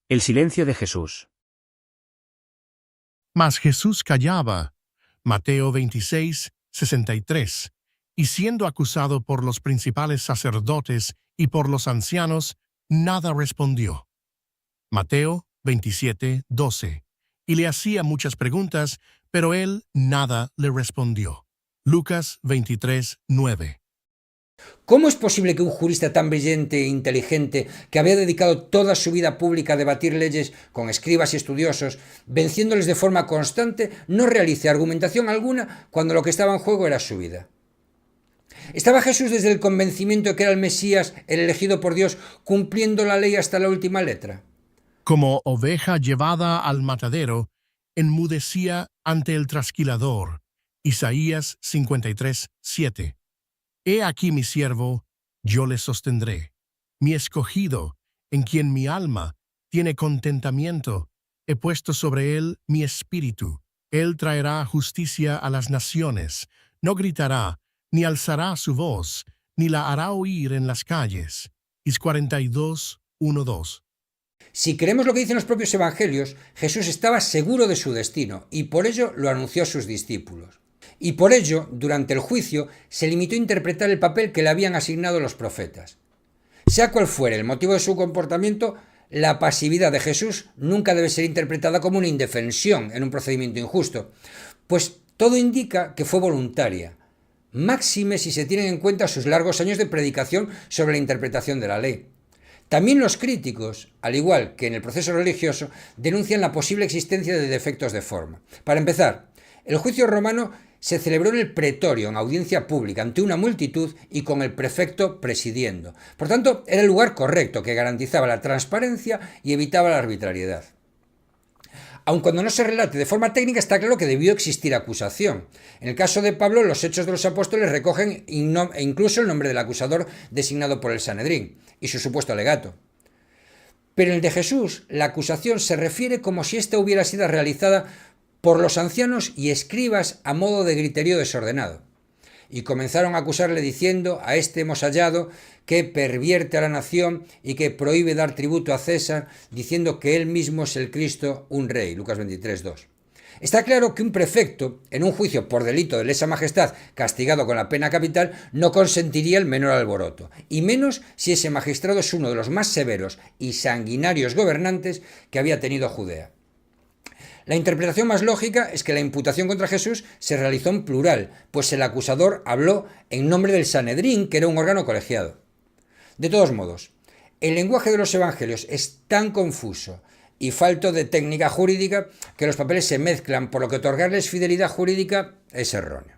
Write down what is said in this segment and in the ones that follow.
El silencio de Jesús. Mas Jesús callaba. Mateo 26, 63. Y siendo acusado por los principales sacerdotes y por los ancianos, nada respondió. Mateo 27, 12. Y le hacía muchas preguntas, pero él nada le respondió. Lucas 23, 9. ¿Cómo es posible que un jurista tan brillante e inteligente, que había dedicado toda su vida pública a debatir leyes con escribas y estudiosos, venciéndoles de forma constante, no realice argumentación alguna cuando lo que estaba en juego era su vida? ¿Estaba Jesús desde el convencimiento de que era el Mesías, el elegido por Dios, cumpliendo la ley hasta la última letra? Como oveja llevada al matadero, enmudecía ante el trasquilador. Isaías 53, 7. He aquí mi siervo, yo le sostendré. Mi escogido, en quien mi alma tiene contentamiento, he puesto sobre él mi espíritu. Él traerá justicia a las naciones, no gritará, ni alzará su voz, ni la hará oír en las calles. Is 42, 1, 2. Si creemos lo que dicen los propios evangelios, Jesús estaba seguro de su destino y por ello lo anunció a sus discípulos. Y por ello, durante el juicio, se limitó a interpretar el papel que le habían asignado los profetas. Sea cual fuere el motivo de su comportamiento, la pasividad de Jesús nunca debe ser interpretada como una indefensión en un procedimiento injusto, pues todo indica que fue voluntaria, máxime si se tienen en cuenta sus largos años de predicación sobre la interpretación de la ley. También los críticos, al igual que en el proceso religioso, denuncian la posible existencia de defectos de forma. Para empezar, el juicio romano se celebró en el pretorio, en audiencia pública, ante una multitud y con el prefecto presidiendo. Por tanto, era el lugar correcto, que garantizaba la transparencia y evitaba la arbitrariedad. Aun cuando no se relate de forma técnica, está claro que debió existir acusación. En el caso de Pablo, los Hechos de los Apóstoles recogen incluso el nombre del acusador designado por el Sanedrín y su supuesto alegato. Pero en el de Jesús, la acusación se refiere como si ésta hubiera sido realizada por los ancianos y escribas a modo de griterío desordenado. Y comenzaron a acusarle diciendo: a este hemos hallado que pervierte a la nación y que prohíbe dar tributo a César, diciendo que él mismo es el Cristo, un rey. Lucas 23, 2. Está claro que un prefecto, en un juicio por delito de lesa majestad castigado con la pena capital, no consentiría el menor alboroto, y menos si ese magistrado es uno de los más severos y sanguinarios gobernantes que había tenido Judea. La interpretación más lógica es que la imputación contra Jesús se realizó en plural, pues el acusador habló en nombre del Sanedrín, que era un órgano colegiado. De todos modos, el lenguaje de los evangelios es tan confuso y falto de técnica jurídica que los papeles se mezclan, por lo que otorgarles fidelidad jurídica es erróneo.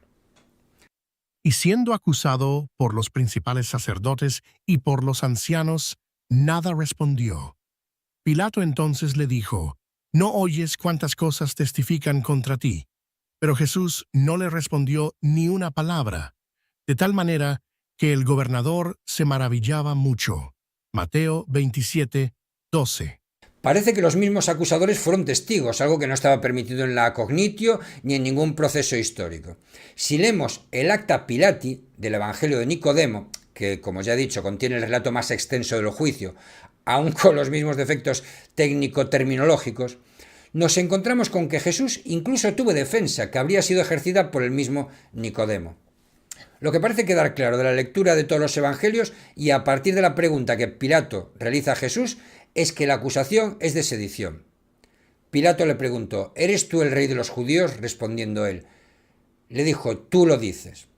Y siendo acusado por los principales sacerdotes y por los ancianos, nada respondió. Pilato entonces le dijo: ¿no oyes cuántas cosas testifican contra ti? Pero Jesús no le respondió ni una palabra, de tal manera que el gobernador se maravillaba mucho. Mateo 27, 12. Parece que los mismos acusadores fueron testigos, algo que no estaba permitido en la cognitio ni en ningún proceso histórico. Si leemos el Acta Pilati del Evangelio de Nicodemo, que como ya he dicho contiene el relato más extenso del juicio, aun con los mismos defectos técnico-terminológicos, nos encontramos con que Jesús incluso tuvo defensa, que habría sido ejercida por el mismo Nicodemo. Lo que parece quedar claro de la lectura de todos los evangelios y a partir de la pregunta que Pilato realiza a Jesús es que la acusación es de sedición. Pilato le preguntó: ¿eres tú el rey de los judíos? Respondiendo él, le dijo: tú lo dices.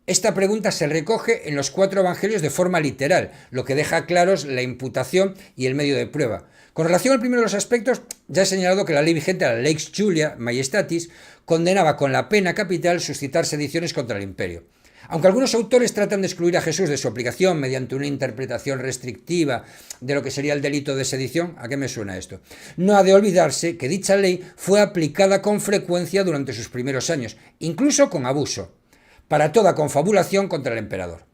Esta pregunta se recoge en los 4 evangelios de forma literal, lo que deja claros la imputación y el medio de prueba. Con relación al primero de los aspectos, ya he señalado que la ley vigente, la Lex Julia Majestatis, condenaba con la pena capital suscitar sediciones contra el imperio. Aunque algunos autores tratan de excluir a Jesús de su aplicación mediante una interpretación restrictiva de lo que sería el delito de sedición, ¿a qué me suena esto? No ha de olvidarse que dicha ley fue aplicada con frecuencia durante sus primeros años, incluso con abuso, para toda confabulación contra el emperador.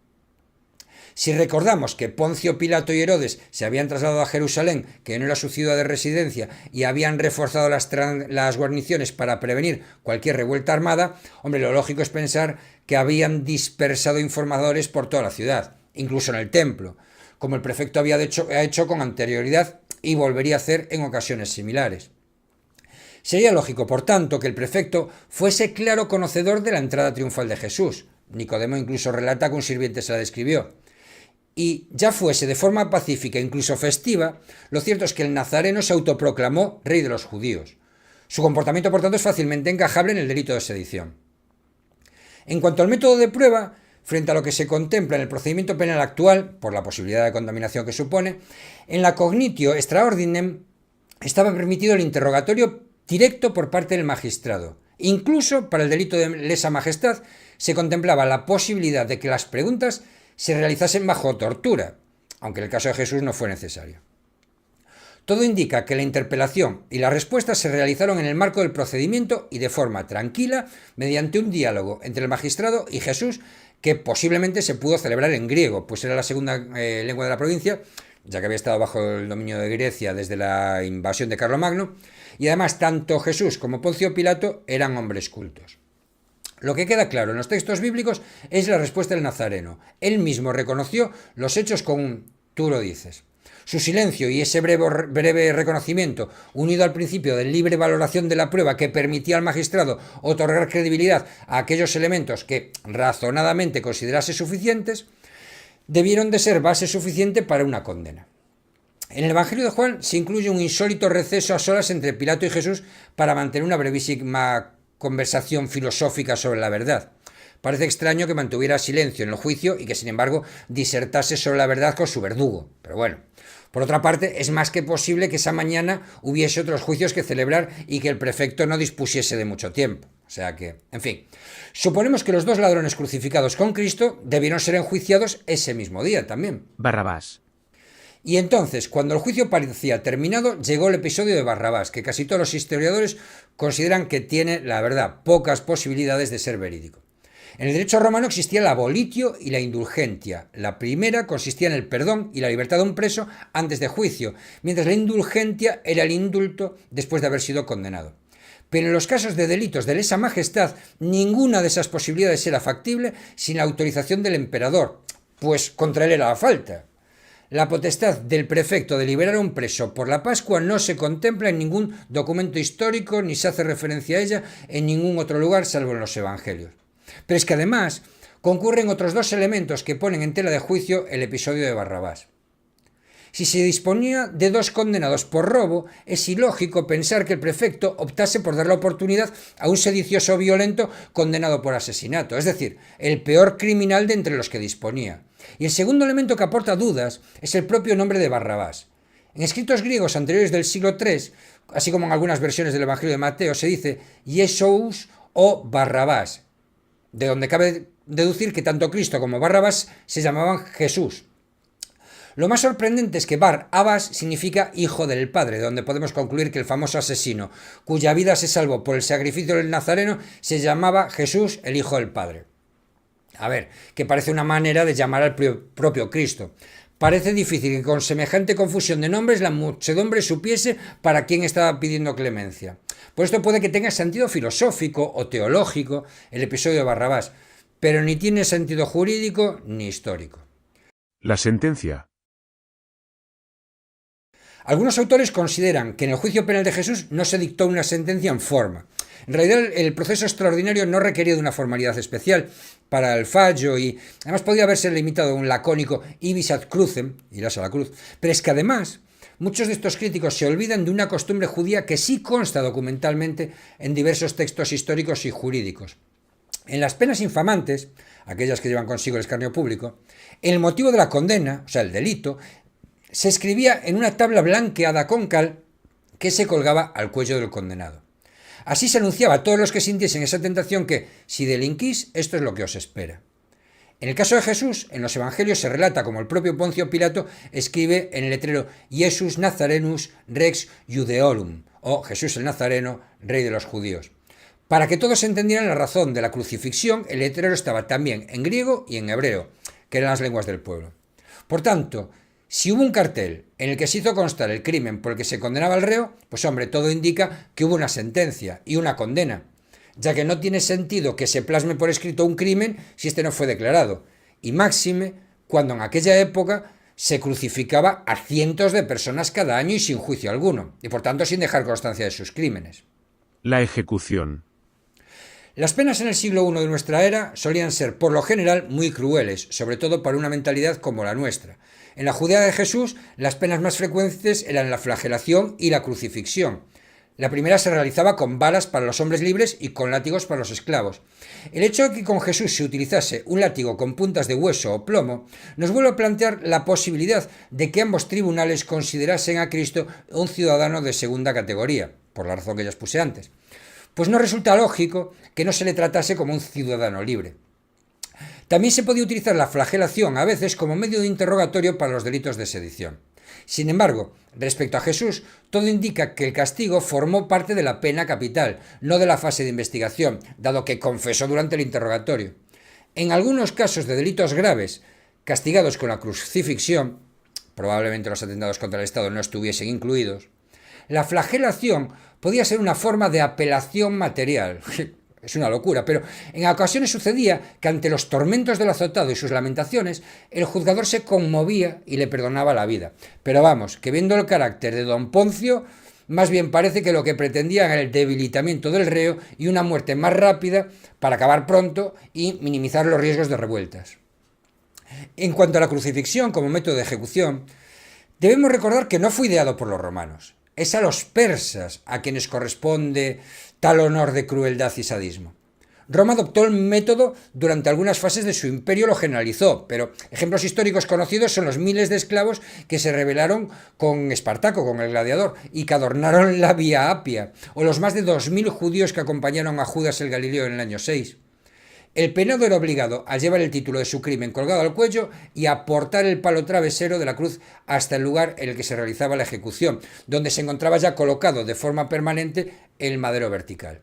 Si recordamos que Poncio Pilato y Herodes se habían trasladado a Jerusalén, que no era su ciudad de residencia, y habían reforzado las guarniciones para prevenir cualquier revuelta armada, hombre, lo lógico es pensar que habían dispersado informadores por toda la ciudad, incluso en el templo, como el prefecto había hecho con anterioridad y volvería a hacer en ocasiones similares. Sería lógico, por tanto, que el prefecto fuese claro conocedor de la entrada triunfal de Jesús. Nicodemo incluso relata que un sirviente se la describió. Y ya fuese de forma pacífica e incluso festiva, lo cierto es que el nazareno se autoproclamó rey de los judíos. Su comportamiento, por tanto, es fácilmente encajable en el delito de sedición. En cuanto al método de prueba, frente a lo que se contempla en el procedimiento penal actual, por la posibilidad de contaminación que supone, en la cognitio extra ordinem estaba permitido el interrogatorio directo por parte del magistrado. Incluso para el delito de lesa majestad se contemplaba la posibilidad de que las preguntas se realizasen bajo tortura, aunque en el caso de Jesús no fue necesario. Todo indica que la interpelación y la respuesta se realizaron en el marco del procedimiento y de forma tranquila, mediante un diálogo entre el magistrado y Jesús, que posiblemente se pudo celebrar en griego, pues era la segunda lengua de la provincia, ya que había estado bajo el dominio de Grecia desde la invasión de Carlomagno, y además tanto Jesús como Poncio Pilato eran hombres cultos. Lo que queda claro en los textos bíblicos es la respuesta del nazareno. Él mismo reconoció los hechos con un «tú lo dices». Su silencio y ese breve reconocimiento, unido al principio de libre valoración de la prueba que permitía al magistrado otorgar credibilidad a aquellos elementos que razonadamente considerase suficientes, debieron de ser base suficiente para una condena. En el Evangelio de Juan se incluye un insólito receso a solas entre Pilato y Jesús para mantener una brevísima conversación filosófica sobre la verdad. Parece extraño que mantuviera silencio en el juicio y que, sin embargo, disertase sobre la verdad con su verdugo. Pero bueno, por otra parte, es más que posible que esa mañana hubiese otros juicios que celebrar y que el prefecto no dispusiese de mucho tiempo. O sea que, en fin, suponemos que los dos ladrones crucificados con Cristo debieron ser enjuiciados ese mismo día también. Barrabás. Y entonces, cuando el juicio parecía terminado, llegó el episodio de Barrabás, que casi todos los historiadores consideran que tiene, la verdad, pocas posibilidades de ser verídico. En el derecho romano existía la abolitio y la indulgentia. La primera consistía en el perdón y la libertad de un preso antes de juicio, mientras la indulgentia era el indulto después de haber sido condenado. Pero en los casos de delitos de lesa majestad, ninguna de esas posibilidades era factible sin la autorización del emperador, pues contra él era la falta. La potestad del prefecto de liberar a un preso por la Pascua no se contempla en ningún documento histórico ni se hace referencia a ella en ningún otro lugar salvo en los evangelios. Pero es que además concurren otros dos elementos que ponen en tela de juicio el episodio de Barrabás. Si se disponía de dos condenados por robo, es ilógico pensar que el prefecto optase por dar la oportunidad a un sedicioso violento condenado por asesinato, es decir, el peor criminal de entre los que disponía. Y el segundo elemento que aporta dudas es el propio nombre de Barrabás. En escritos griegos anteriores del siglo III, así como en algunas versiones del Evangelio de Mateo, se dice Jesús o Barrabás, de donde cabe deducir que tanto Cristo como Barrabás se llamaban Jesús. Lo más sorprendente es que Bar-Abás significa hijo del Padre, de donde podemos concluir que el famoso asesino, cuya vida se salvó por el sacrificio del Nazareno, se llamaba Jesús, el Hijo del Padre. A ver, que parece una manera de llamar al propio Cristo. Parece difícil que con semejante confusión de nombres la muchedumbre supiese para quién estaba pidiendo clemencia. Por esto puede que tenga sentido filosófico o teológico el episodio de Barrabás, pero ni tiene sentido jurídico ni histórico. La sentencia. Algunos autores consideran que en el juicio penal de Jesús no se dictó una sentencia en forma. En realidad el proceso extraordinario no requería de una formalidad especial para el fallo y además podía haberse limitado a un lacónico ibis ad crucem, irás a la cruz, pero es que además muchos de estos críticos se olvidan de una costumbre judía que sí consta documentalmente en diversos textos históricos y jurídicos. En las penas infamantes, aquellas que llevan consigo el escarnio público, el motivo de la condena, o sea, el delito, se escribía en una tabla blanqueada con cal que se colgaba al cuello del condenado. Así se anunciaba a todos los que sintiesen esa tentación que, si delinquís, esto es lo que os espera. En el caso de Jesús, en los evangelios se relata como el propio Poncio Pilato escribe en el letrero Jesus Nazarenus Rex Judeorum, o Jesús el Nazareno, rey de los judíos. Para que todos entendieran la razón de la crucifixión, el letrero estaba también en griego y en hebreo, que eran las lenguas del pueblo. Por tanto, si hubo un cartel en el que se hizo constar el crimen por el que se condenaba al reo, pues hombre, todo indica que hubo una sentencia y una condena, ya que no tiene sentido que se plasme por escrito un crimen si este no fue declarado, y máxime cuando en aquella época se crucificaba a cientos de personas cada año y sin juicio alguno, y por tanto sin dejar constancia de sus crímenes. La ejecución. Las penas en el siglo I de nuestra era solían ser, por lo general, muy crueles, sobre todo para una mentalidad como la nuestra. En la Judea de Jesús, las penas más frecuentes eran la flagelación y la crucifixión. La primera se realizaba con balas para los hombres libres y con látigos para los esclavos. El hecho de que con Jesús se utilizase un látigo con puntas de hueso o plomo nos vuelve a plantear la posibilidad de que ambos tribunales considerasen a Cristo un ciudadano de segunda categoría, por la razón que ya expuse antes. Pues no resulta lógico que no se le tratase como un ciudadano libre. También se podía utilizar la flagelación a veces como medio de interrogatorio para los delitos de sedición. Sin embargo, respecto a Jesús, todo indica que el castigo formó parte de la pena capital, no de la fase de investigación, dado que confesó durante el interrogatorio. En algunos casos de delitos graves, castigados con la crucifixión, probablemente los atentados contra el Estado no estuviesen incluidos, la flagelación podía ser una forma de apelación material. Es una locura, pero en ocasiones sucedía que ante los tormentos del azotado y sus lamentaciones, el juzgador se conmovía y le perdonaba la vida. Pero vamos, que viendo el carácter de don Poncio, más bien parece que lo que pretendía era el debilitamiento del reo y una muerte más rápida para acabar pronto y minimizar los riesgos de revueltas. En cuanto a la crucifixión como método de ejecución, debemos recordar que no fue ideado por los romanos. Es a los persas a quienes corresponde tal honor de crueldad y sadismo. Roma adoptó el método durante algunas fases de su imperio, lo generalizó, pero ejemplos históricos conocidos son los miles de esclavos que se rebelaron con Espartaco, con el gladiador, y que adornaron la Vía Apia, o los más de 2000 judíos que acompañaron a Judas el Galileo en el año 6. El penado era obligado a llevar el título de su crimen colgado al cuello y a portar el palo travesero de la cruz hasta el lugar en el que se realizaba la ejecución, donde se encontraba ya colocado de forma permanente el madero vertical.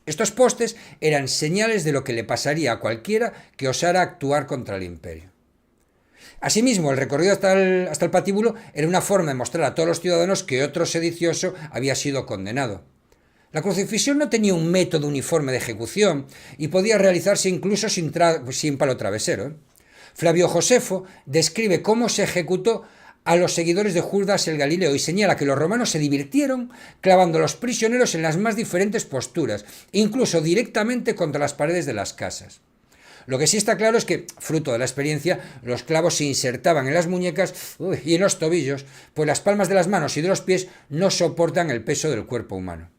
Estos postes eran señales de lo que le pasaría a cualquiera que osara actuar contra el imperio. Asimismo, el recorrido hasta el patíbulo era una forma de mostrar a todos los ciudadanos que otro sedicioso había sido condenado. La crucifixión no tenía un método uniforme de ejecución y podía realizarse incluso sin palo travesero. Flavio Josefo describe cómo se ejecutó a los seguidores de Judas el Galileo y señala que los romanos se divirtieron clavando a los prisioneros en las más diferentes posturas, incluso directamente contra las paredes de las casas. Lo que sí está claro es que, fruto de la experiencia, los clavos se insertaban en las muñecas y en los tobillos, pues las palmas de las manos y de los pies no soportan el peso del cuerpo humano.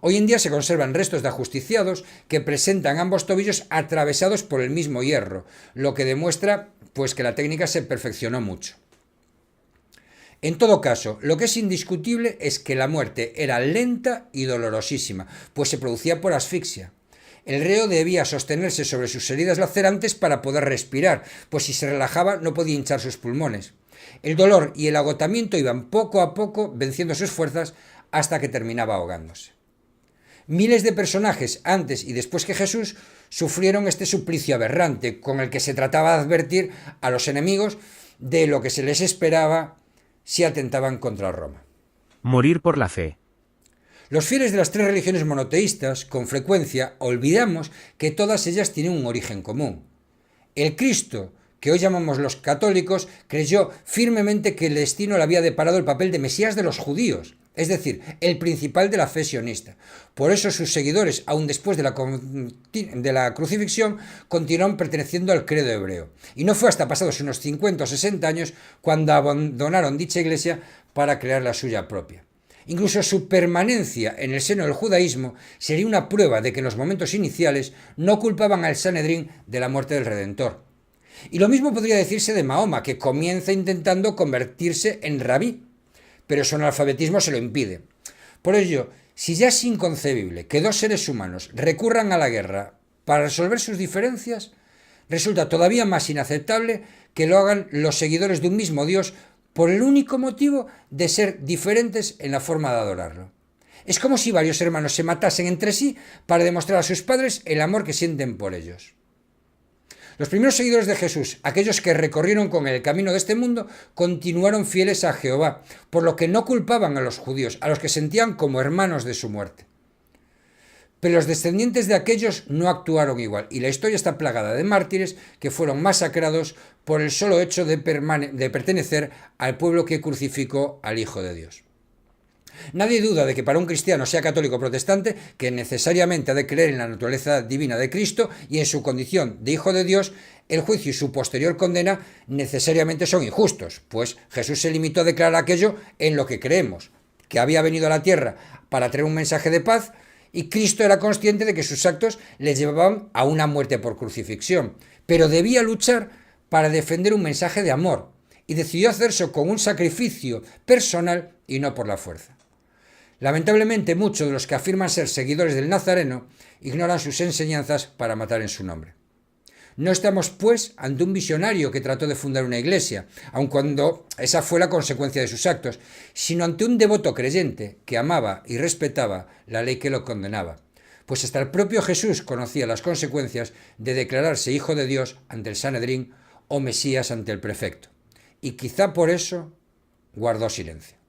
Hoy en día se conservan restos de ajusticiados que presentan ambos tobillos atravesados por el mismo hierro, lo que demuestra pues, que la técnica se perfeccionó mucho. En todo caso, lo que es indiscutible es que la muerte era lenta y dolorosísima, pues se producía por asfixia. El reo debía sostenerse sobre sus heridas lacerantes para poder respirar, pues si se relajaba no podía hinchar sus pulmones. El dolor y el agotamiento iban poco a poco venciendo sus fuerzas hasta que terminaba ahogándose. Miles de personajes antes y después que Jesús sufrieron este suplicio aberrante, con el que se trataba de advertir a los enemigos de lo que se les esperaba si atentaban contra Roma. Morir por la fe. Los fieles de las tres religiones monoteístas, con frecuencia, olvidamos que todas ellas tienen un origen común. El Cristo, que hoy llamamos los católicos, creyó firmemente que el destino le había deparado el papel de Mesías de los judíos, es decir, el principal de la fe sionista. Por eso sus seguidores, aun después de la crucifixión, continuaron perteneciendo al credo hebreo. Y no fue hasta pasados unos 50 o 60 años cuando abandonaron dicha iglesia para crear la suya propia. Incluso su permanencia en el seno del judaísmo sería una prueba de que en los momentos iniciales no culpaban al Sanedrín de la muerte del Redentor. Y lo mismo podría decirse de Mahoma, que comienza intentando convertirse en rabí, pero su analfabetismo se lo impide. Por ello, si ya es inconcebible que dos seres humanos recurran a la guerra para resolver sus diferencias, resulta todavía más inaceptable que lo hagan los seguidores de un mismo Dios por el único motivo de ser diferentes en la forma de adorarlo. Es como si varios hermanos se matasen entre sí para demostrar a sus padres el amor que sienten por ellos. Los primeros seguidores de Jesús, aquellos que recorrieron con él el camino de este mundo, continuaron fieles a Jehová, por lo que no culpaban a los judíos, a los que sentían como hermanos de su muerte. Pero los descendientes de aquellos no actuaron igual, y la historia está plagada de mártires que fueron masacrados por el solo hecho de pertenecer al pueblo que crucificó al Hijo de Dios. Nadie duda de que para un cristiano, sea católico o protestante, que necesariamente ha de creer en la naturaleza divina de Cristo y en su condición de Hijo de Dios, el juicio y su posterior condena necesariamente son injustos, pues Jesús se limitó a declarar aquello en lo que creemos, que había venido a la tierra para traer un mensaje de paz, y Cristo era consciente de que sus actos le llevaban a una muerte por crucifixión, pero debía luchar para defender un mensaje de amor, y decidió hacerse con un sacrificio personal y no por la fuerza. Lamentablemente, muchos de los que afirman ser seguidores del Nazareno ignoran sus enseñanzas para matar en su nombre. No estamos, pues, ante un visionario que trató de fundar una iglesia, aun cuando esa fue la consecuencia de sus actos, sino ante un devoto creyente que amaba y respetaba la ley que lo condenaba, pues hasta el propio Jesús conocía las consecuencias de declararse hijo de Dios ante el Sanedrín o Mesías ante el prefecto, y quizá por eso guardó silencio.